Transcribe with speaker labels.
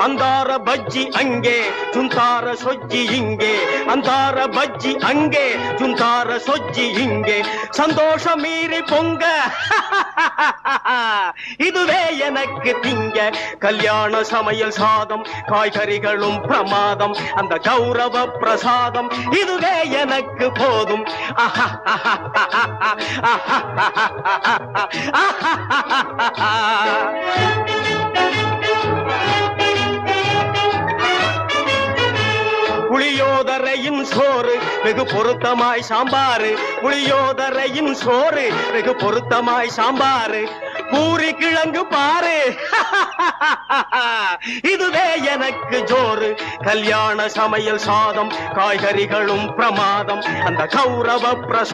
Speaker 1: ಅಂದಾರ ಬಜ್ಜಿ ಅಂಗೆ ಚುಂತಾರ ಸೊಜ್ಜಿ ಹಿಂಗೆ ಅಂದಾರ ಬಜ್ಜಿ ಅಂಗೆ ಚುಂತಾರ ಸೊಜ್ಜಿ ಹಿಂಗೆ சந்தோஷ மீறி பொங்க இதுவே எனக்கு திங்க கல்யாண சமையல் சாதம் காய்கறிகளும் பிரமாதம் அந்த கௌரவ பிரசாதம் இதுவே எனக்கு போதும் புளியோதரையின் சோறு வெகு பொருத்தமாய் சாம்பாரு புளியோதரையின் சோறு வெகு பொருத்தமாய் சாம்பாரு பூரி கிழங்கு பாரு இதுவே எனக்கு ஜோறு கல்யாண சமையல் சாதம் காய்கறிகளும் பிரமாதம் அந்த கௌரவ பிரசாதம்